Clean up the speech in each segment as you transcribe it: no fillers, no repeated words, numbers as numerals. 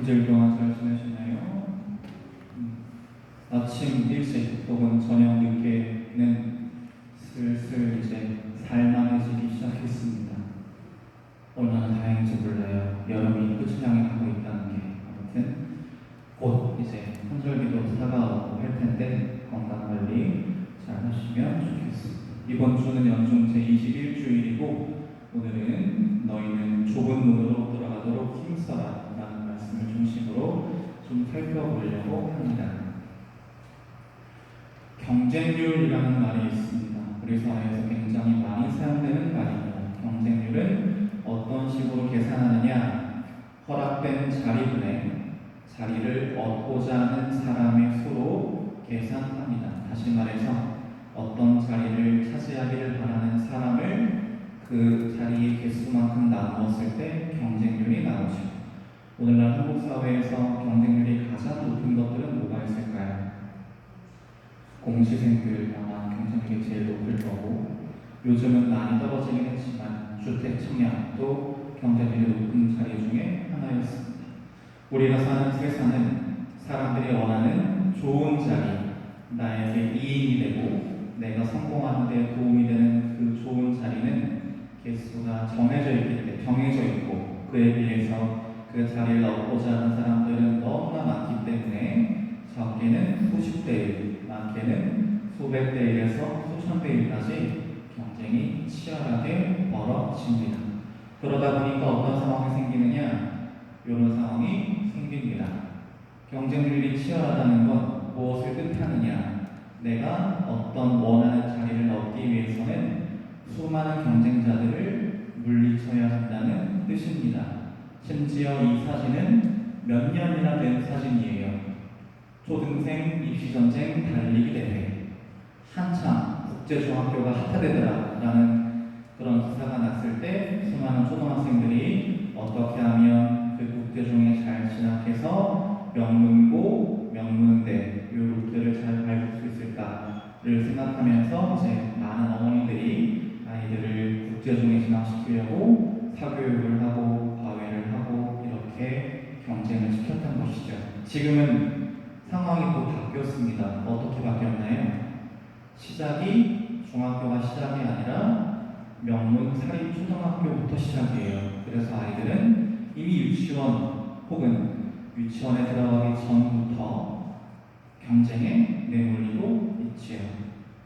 주일 동안 잘 지내셨나요? 아침 일찍 혹은 저녁 늦게는 슬슬 이제 살만해지기 시작했습니다. 얼마나 다행인지 몰라요. 여름이 끝을 향해 가고 있다는 게. 아무튼 곧 이제 환절기도 다가오고 할 텐데 건강 관리 잘 하시면 좋겠습니다. 이번 주는 연중 제21주일이고 오늘은 너희는 좁은 문으로 들어가도록 힘써라 라는 말씀을 중심으로 좀 살펴보려고 합니다. 경쟁률이라는 말이 있습니다. 우리 사회에서 굉장히 많이 사용되는 말입니다. 경쟁률은 어떤 식으로 계산하느냐? 허락된 자리를 얻고자 하는 사람의 수로 계산합니다. 다시 말해서 어떤 자리를 차지하기를 바라는 사람을 그 자리의 개수만큼 나누었을 때 경쟁률이 나오죠. 오늘날 한국 사회에서 경쟁률이 가장 높은 것들은 뭐가 있을까요? 공시생들 아마 경쟁률이 제일 높을 거고, 요즘은 많이 떨어지긴 했지만 주택 청약도 경쟁률이 높은 자리 중에 하나였습니다. 우리가 사는 세상은 사람들이 원하는 좋은 자리, 나에게 이익이 되고 내가 성공하는 데 도움이 되는 그 좋은 자리는 개수가 정해져 있고 그에 비해서 그 자리를 얻고자 하는 사람들은 너무나 많기 때문에 적게는 수십 대 1, 많게는 수백 대 1에서 수천 대 1까지 경쟁이 치열하게 벌어집니다. 그러다 보니까 어떤 상황이 생기느냐? 이런 상황이 생깁니다. 경쟁률이 치열하다는 건 무엇을 뜻하느냐? 내가 어떤 원하는 자리를 얻기 위해서는 수많은 경쟁자들을 물리쳐야 한다는 뜻입니다. 심지어 이 사진은 몇 년이나 된 사진이에요. 초등생 입시전쟁 달리기 대회. 한참 국제중학교가 핫하대더라 라는 그런 기사가 났을 때 수많은 초등학생들이 어떻게 하면 그 국제중에 잘 진학해서 명문고, 명문대 이 루트를 잘 밟을 수 있을까를 생각하면서 이제 많은 어머니들이 아이들을 국제중에 진학시키려고 사교육을 하고 과외를 하고 이렇게 경쟁을 시켰던 것이죠. 지금은 상황이 또 바뀌었습니다. 어떻게 바뀌었나요? 시작이 중학교가 시작이 아니라 명문 사립 초등학교부터 시작이에요. 그래서 아이들은 이미 유치원 혹은 유치원에 들어가기 전부터 경쟁에 내몰리고 있지요.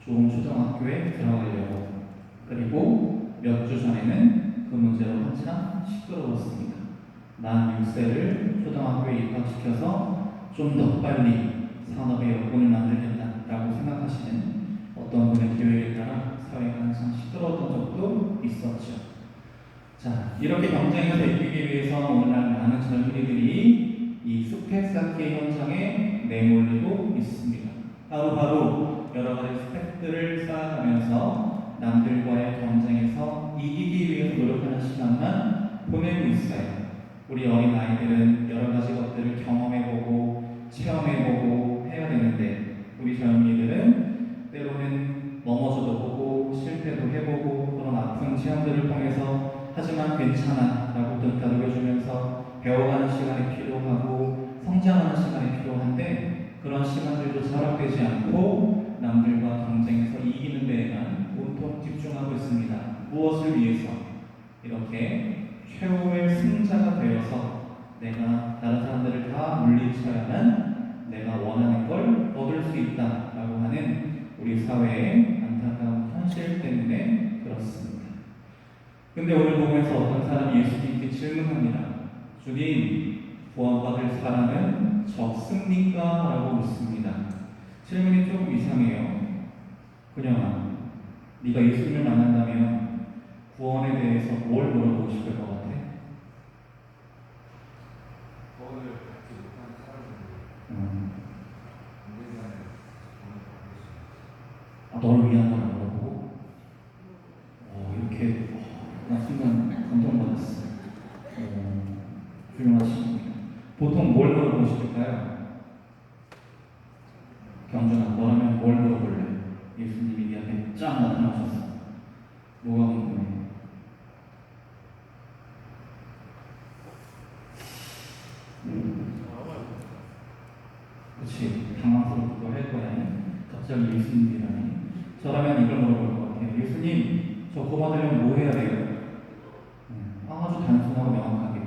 좋은 초등학교에 들어가려고. 그리고 몇 주 전에는 그 문제로 한참 시끄러웠습니다. 만 6세를 초등학교에 입학시켜서 좀 더 빨리 산업의 여건을 만들겠다라고 생각하시는 어떤 분의 계획에 따라 사회가 항상 시끄러웠던 적도 있었죠. 자, 이렇게 경쟁에서 이기기 위해서 오늘날 많은 젊은이들이 이 스펙 쌓기 현장에 내몰리고 있습니다. 바로 여러 가지 스펙들을 쌓아가면서 남들과의 경쟁에서 이기기 위해서 노력하는 시간만 보내고 있어요. 우리 어린 아이들은 여러 가지 것들을 경험해보고 체험해보고 해야 되는데 우리 젊은이들은 때로는 넘어져도 보고 실패도 해보고 그런 아픈 체험들을 통해서 하지만 괜찮아 라고 다독여주면서 배워가는 시간이 필요하고 성장하는 시간이 필요한데 그런 시간들도 허락되지 않고 남들과 경쟁해서 이기는 데에만 온통 집중하고 있습니다. 무엇을 위해서? 이렇게 최후의 승자가 되어서 내가 다른 사람들을 다 물리쳐야만 내가 원하는 걸 얻을 수 있다라고 하는 우리 사회의 안타까운 현실 때문에 그렇습니다. 근데 오늘 보면서 어떤 사람이 예수님께 질문합니다. 주님, 구원받을 사람은 적습니까? 라고 묻습니다. 질문이 조금 이상해요. 그냥 네가 예수님을 만난다면 구원에 대해서 뭘 물어보고 싶을 것 같아? 구원을 받지 못한 사람들이 언젠가는 구원을 받을 수 있다. 너를 위한 걸 물어보고 이렇게 나 순간 감동받았어. 훌륭하십니다. 보통 뭘 물어보고 싶을까요? 경준아, 너라면 뭘 물어볼래? 예수님이 네 앞에 쫙 나타나셨어. 뭐가 궁금해? 그치, 당황스럽기도 할 거야. 갑자기 예수님이라니. 저라면 이걸 물어볼 것 같아요. 예수님, 저 구원받으려면 뭐 해야 돼요? 아주 단순하고 명확하게.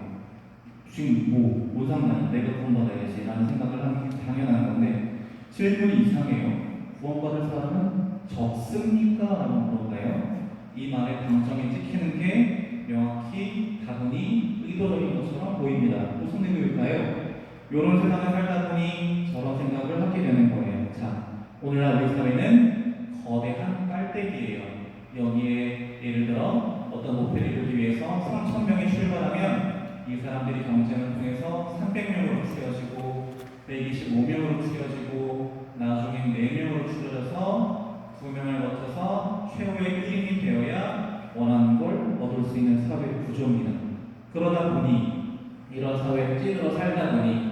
지금 뭔 상관이 내가 구원받아야지 라는 생각을 하는 게 당연한 건데 질문이 이상해요. 구원받을 사람은 적습니까? 라고 물어봐요. 이 말의 방점이 찍히는 게 명확히 다분히 의도적인 것처럼 보입니다. 무슨 의도일까요? 이런 세상을 살다 보니 저런 생각을 하게 되는 거예요. 자, 오늘날 우리 사회는 거대한 깔때기예요. 여기에 예를 들어 어떤 목표를 이루기 위해서 3,000명이 출발하면 이 사람들이 경쟁을 통해서 300명으로 추려지고 125명으로 추려지고 나중엔 4명으로 추려져서 2명을 거쳐서 최후의 1인이 되어야 원하는 걸 얻을 수 있는 사회 구조입니다. 그러다 보니 이런 사회에 찌들어 살다 보니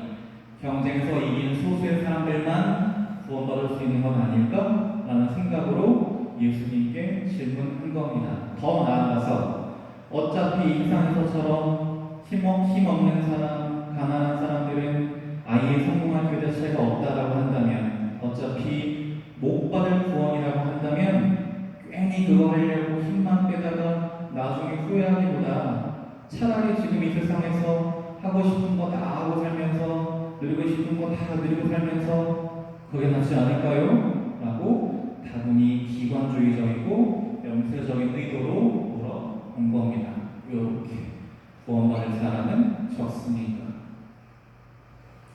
경쟁에서 이기는 소수의 사람들만 구원받을 수 있는 건 아닐까? 라는 생각으로 예수님께 질문한 겁니다. 더 나아가서 어차피 이 세상에서처럼 힘없는 사람, 가난한 사람들은 아예 성공할 그 자체가 없다라고 한다면 어차피 못 받을 구원이라고 한다면 괜히 그거 하려고 힘만 빼다가 나중에 후회하기보다 차라리 지금 이 세상에서 하고 싶은 거 다 하고 살면서 누리고 싶은 거 다 누리고 살면서 그게 낫지 않을까요? 라고 다분히 기관주의적이고 염세적인 의도로 물어본 겁니다. 이렇게 구원받을 사람은 적습니까?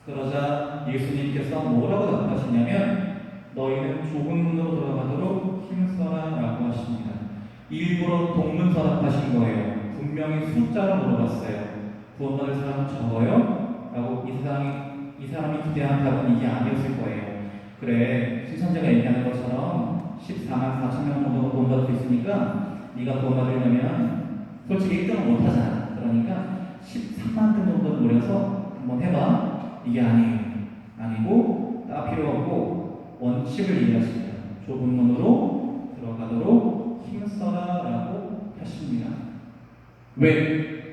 그러자 예수님께서 뭐라고 답하시냐면 너희는 좁은 문으로 들어가도록 힘써라 라고 하십니다. 일부러 동문서답하신 거예요. 분명히 숫자로 물어봤어요. 구원받을 사람은 적어요? 라고 이 사람이 기대한 답은 이게 아니었을 거예요. 그래, 신천지가 얘기하는 것처럼 14만 4천 명 정도가 구원받을 수 있으니까 네가 구원받으려면 솔직히 1등은 못하잖아. 그러니까 13만 등 정도 모여서 한번 해봐. 이게 아니고 다 필요 없고 원칙을 얘기하십니다. 좁은 문으로 들어가도록 힘써라 라고 하십니다. 왜?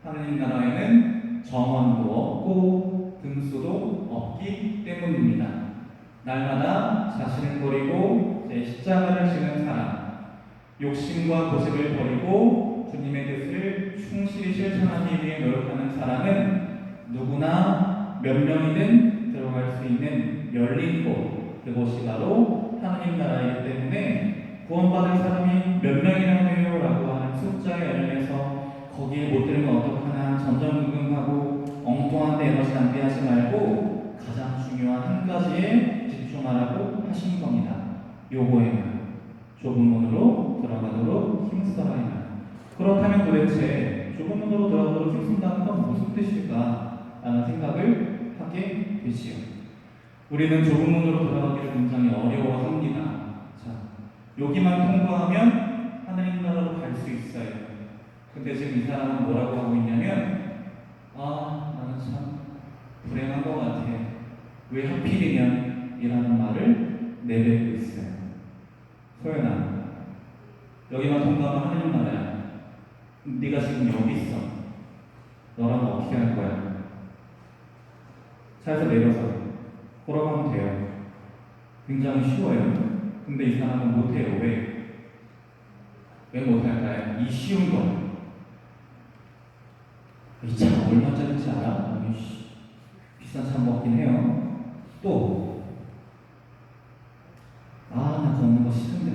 하느님 나라에는 정원도 없고 등수도 없기 때문입니다. 날마다 자신을 버리고 제 십자가를 지는 사람, 욕심과 고집을 버리고 주님의 뜻을 충실히 실천하기 위해 노력하는 사람은 누구나 몇 명이든 들어갈 수 있는 열린 곳, 그곳이 바로 하느님 나라이기 때문에 구원받을 사람이 몇 명이나 돼요? 라고 하는 숫자에 연연해서 거기에 못 들면 어떡하나 전전긍긍하고 엉뚱한 데 에너지 낭비하지 말고 가장 중요한 한 가지에 집중하라고 하신 겁니다. 요거예요. 좁은 문으로 들어가도록 힘써라. 그렇다면 도대체 좁은 문으로 들어가도록 힘쓴다는 건 무슨 뜻일까? 라는 생각을 하게 되지요. 우리는 좁은 문으로 들어가기를 굉장히 어려워합니다. 자, 여기만 통과하면 하나님 나라로 갈 수 있어요. 근데 지금 이 사람은 뭐라고 하고 있냐면 나는 참 불행한 것 같아. 왜 하필이면 이라는 말을 내뱉고 있어요. 소연아, 여기만 통과하면 하느님 나라야. 네가 지금 여기 있어. 너랑 어떻게 할 거야? 차에서 내려서 걸어가면 돼요. 굉장히 쉬워요. 근데 이 사람은 못해요. 왜 못할까요? 이 쉬운 거. 이 차가 얼마짜리인지 알아? 비싼 차 먹긴 해요. 또, 나 걷는 거 싫은데.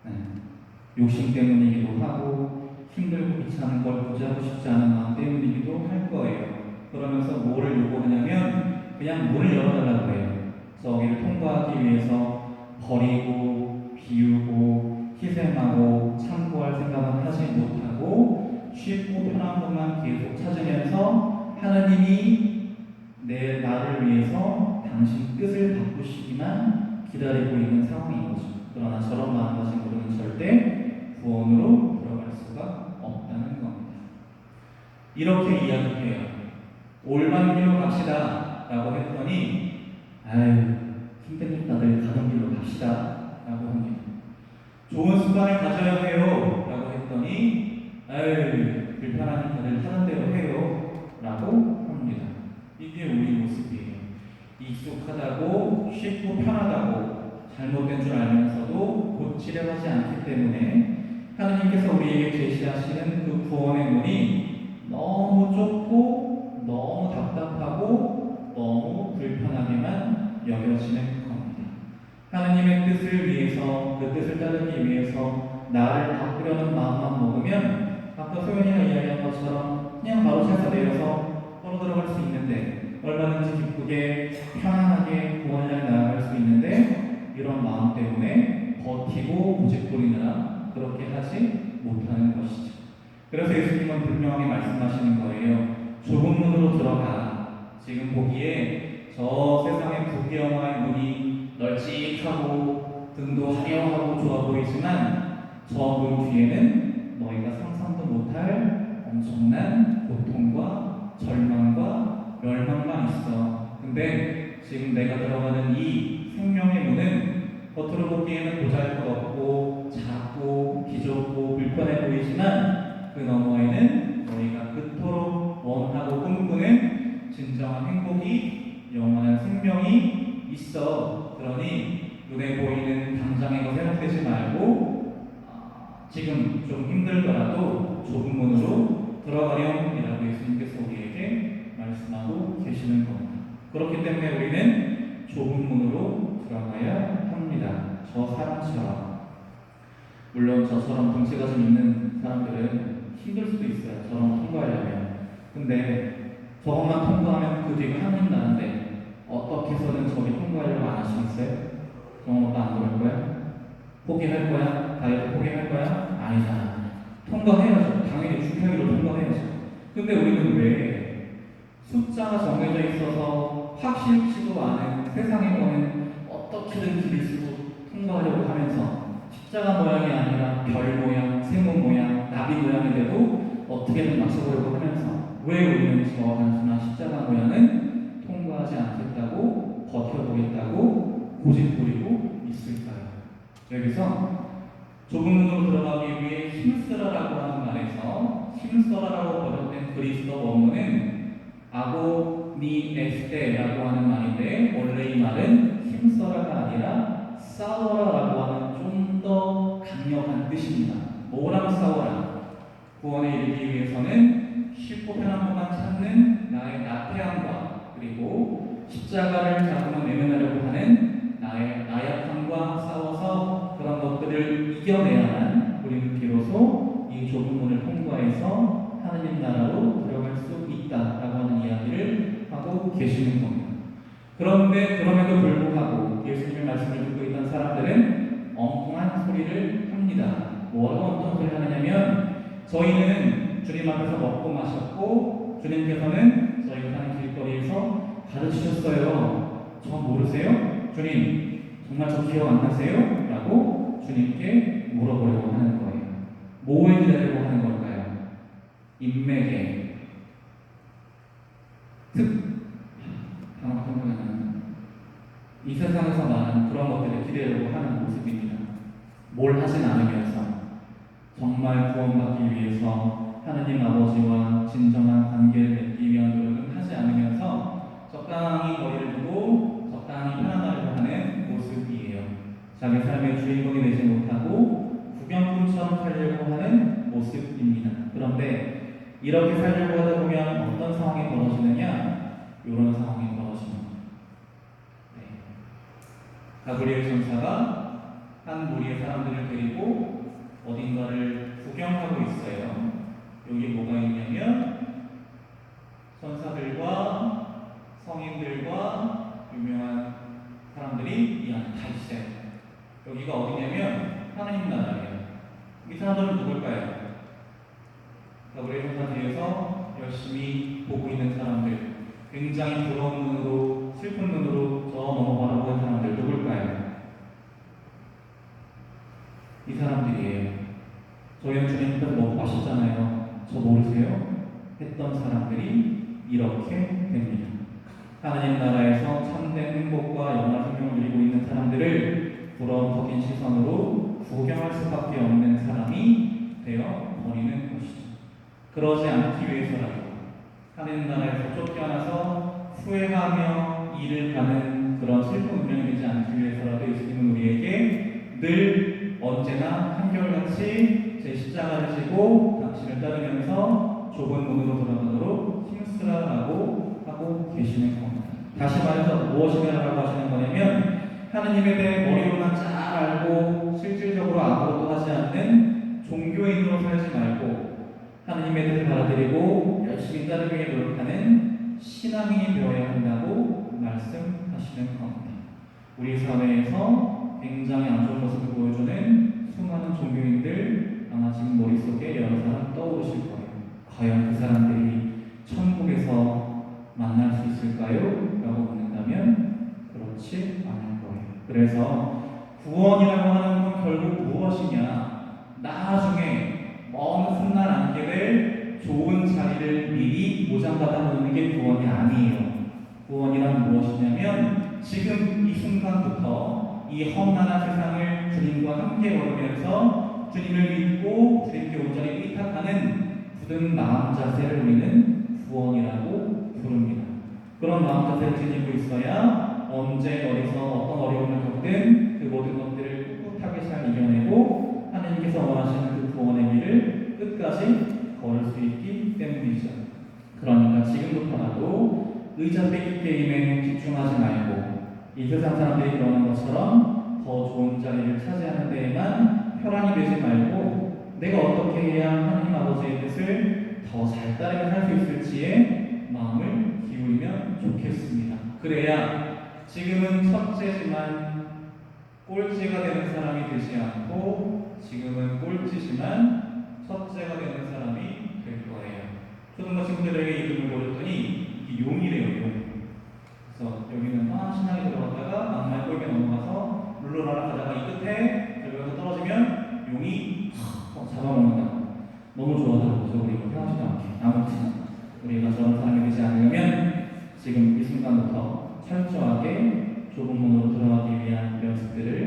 네. 욕심 때문이기도 하고, 힘들고 귀찮은 걸 보지하고 싶지 않은 마음 때문이기도 할 거예요. 그러면서 뭐를 요구하냐면, 그냥 문을 열어달라고 해요. 저기를 통과하기 위해서 버리고, 비우고, 희생하고, 참고할 생각은 하지 못하고, 쉽고 편한 것만 계속 찾으면서 하나님이 나를 위해서 당신 뜻을 바꾸시기만 기다리고 있는 상황인 거죠. 그러나 저런 마음가짐으로는 절대 구원으로 들어갈 수가 없다는 겁니다. 이렇게 이야기해요. 올바른 길로 갑시다 라고 했더니 힘드니까 늘 가던 길로 갑시다 라고 합니다. 좋은 습관을 가져야 해요 라고 했더니 불편하니까 늘 하는 대로 해요 라고 합니다. 이게 우리 모습이에요. 익숙하다고 쉽고 편하다고 잘못된 줄 알면서도 고치려 하지 않기 때문에 하느님께서 우리에게 제시하시는 그 구원의 문이 너무 좁고 너무 답답하고 너무 불편하게만 여겨지는 겁니다. 하느님의 뜻을 위해서, 그 뜻을 따르기 위해서 나를 바꾸려는 마음만 먹으면 아까 소연이가 이야기한 것처럼 그냥 바로 차에서 내려서 걸어 들어갈 수 있는데, 얼마든지 기쁘게 편안하게 구원을 향해 나아갈 수 있는데, 이런 마음 때문에 버티고 고집부리느라 그렇게 하지 못하는 것이죠. 그래서 예수님은 분명하게 말씀하시는 거예요. 좁은 문으로 들어가. 지금 보기에 저 세상의 부귀영화의 문이 널찍하고 등도 화려하고 좋아 보이지만 저 문 뒤에는 너희가 상상도 못할 엄청난 고통과 절망과 멸망만 있어. 근데 지금 내가 들어가는 이 생명의 문은 겉으로 보기에는 보잘것없고 작고 기좁고 불편해 보이지만 그 너머에는 너희가 그토록 원하고 꿈꾸는 진정한 행복이, 영원한 생명이 있어. 그러니 눈에 보이는 당장의 것 생각되지 말고 지금 좀 힘들더라도 좁은 문으로 들어가렴이라고 예수님께서 우리에게 말씀하고 계시는 겁니다. 그렇기 때문에 우리는 좁은 문으로 들어가야 합니다. 저 사람처럼. 물론 저처럼 덩치가 좀 있는 사람들은 힘들 수도 있어요. 저런 통과하려면. 근데 저것만 통과하면 그 뒤가 하나님 나라인데 어떻게 해서든 저기 통과하려고 안 하시겠어요? 그런 것도 안 그럴 거야? 포기할 거야? 다이어트 포기할 거야? 아니잖아. 통과해야죠. 당연히 주평으로 통과해야죠. 근데 우리는 왜 숫자가 정해져 있어서 확실치도 않은 세상에 거는 어떻게든 길을 쓰고 통과하려고 하면서 십자가 모양이 아니라 별 모양, 세모 모양, 나비 모양인데도 어떻게든 맞춰보려고 하면서 왜 우리는 저 단순한 십자가 모양은 통과하지 않겠다고 버텨보겠다고 고집부리고 있을까요? 여기서 좁은 문으로 들어가기 위해 힘쓰라라고 하는 말에서 힘써라라고 번역된 그리스도 원문은 아고니에스테라고 하는 말인데 원래 이 말은 힘써라가 아니라 싸워라라고 하는 좀 더 강력한 뜻입니다. 뭐랑 싸워라? 구원에 이르기 위해서는 쉽고 편한 것만 찾는 나의 나태함과 그리고 십자가를 잡으면 외면하려고 하는 나의 나약함과 싸워서 그런 것들을 이겨내야만 우리는 비로소 이 좁은 문을 통과해서 하느님 나라로 들어갈 수 있다라고 하는 이야기를 하고 계시는 겁니다. 그런데 그럼에도 불구하고 예수님의 말씀을 듣고 있던 사람들은 엉뚱한 소리를 합니다. 뭐라고 어떤 소리를 하느냐면 저희는 주님 앞에서 먹고 마셨고 주님께서는 저희가 사는 길거리에서 가르치셨어요. 저 모르세요? 주님 정말 저 기억 안 나세요? 라고 주님께 물어보려고 하는 거예요. 뭐에 기다리려고 하는 걸까요? 인맥에 이 세상에서 나는 그런 것들을 기대려고 하는 모습입니다. 뭘 하진 않으면서 정말 구원받기 위해서 하나님 아버지와 진정한 관계를 맺기 위한 노력은 하지 않으면서 적당히 거리를 두고 적당히 편안하려고 하는 모습이에요. 자기 삶의 주인공이 되지 못하고 구경꾼처럼 살려고 하는 모습입니다. 그런데 이렇게 살려고 하다 보면 어떤 상황이 벌어지느냐? 이런 상황이 벌어집니다. 가브리엘 전사가 한 무리의 사람들을 데리고 어딘가를 구경하고 있어요. 여기 뭐가 있냐면 천사들과 성인들과 유명한 사람들이 이 안에 다 있어요. 여기가 어디냐면 하나님 나라예요. 이 사람들은 누굴까요? 가브리엘 전사 뒤에서 열심히 보고 있는 사람들, 굉장히 부러운 눈으로 슬픈 눈으로 저 넘어 바라보는 사람들 누굴까요? 이 사람들이에요. 저희는 주님께서 먹고 마셨잖아요. 저 모르세요? 했던 사람들이 이렇게 됩니다. 하나님 나라에서 참된 행복과 영원한 생명을 누리고 있는 사람들을 부러움 섞인 시선으로 구경할 수밖에 없는 사람이 되어 버리는 것이죠. 그러지 않기 위해서라도 하나님 나라에서 쫓겨나서 후회하며 일을 가는 그런 슬픈 운명이 되지 않기 위해서라도 예수님은 우리에게 늘 언제나 한결같이 제 십자가를 지고 당신을 따르면서 좁은 문으로 들어가도록 힘쓰라라고 하고 계시는 겁니다. 다시 말해서 무엇이냐라고 하시는 거냐면 하느님에 대해 머리로만 잘 알고 실질적으로 아무것도 하지 않는 종교인으로 살지 말고 하느님의 뜻을 받아들이고 열심히 따르기 위해 노력하는 신앙인이 되어야 한다고 말씀하시는 겁니다. 우리 사회에서 굉장히 안 좋은 모습을 보여주는 수많은 종교인들 아마 지금 머릿속에 여러 사람 떠오르실 거예요. 과연 그 사람들이 천국에서 만날 수 있을까요? 라고 묻는다면 그렇지 않을 거예요. 그래서 구원이라고 하는 건 결국 무엇이냐? 나중에 먼 훗날 앉게 될 좋은 자리를 미리 보장받아 놓는 게 구원이 아니에요. 구원이란 무엇이냐면 지금 이 순간부터 이 험난한 세상을 주님과 함께 걸으면서 주님을 믿고 주님께 온전히 의탁하는 굳은 마음 자세를 우리는 구원이라고 부릅니다. 그런 마음 자세를 지니고 있어야 언제 어디서 어떤 어려움을 겪든 그 모든 것들을 꿋꿋하게 잘 이겨내고 하나님께서 원하시는 그 구원의 길을 끝까지 걸을 수 있기 때문이죠. 그러니까 지금부터라도 의자 빼기 게임에 집중하지 말고 이 세상 사람들이 그러는 것처럼 더 좋은 자리를 차지하는 데에만 혈안이 되지 말고 내가 어떻게 해야 하나님 아버지의 뜻을 더 잘 따르며 살 수 있을지에 마음을 기울이면 좋겠습니다. 그래야 지금은 첫째지만 꼴찌가 되는 사람이 되지 않고 지금은 꼴찌지만 첫째가 되는 사람이 될 거예요. 초등부 친구들에게 이름을 보였더니 이게 용이래요, 용. 그래서 여기는 신앙이 들어갔다가 막말 꼴에 넘어가서 룰루라라 가다가 이 끝에 여기서 떨어지면 용이 잡아먹는다. 너무 좋아하더라고요. 우리 이거 편하지도 않게. 아무튼 우리가 저런 사람이 되지 않으려면 지금 이 순간부터 철저하게 좁은 문으로 들어가기 위한 연습들을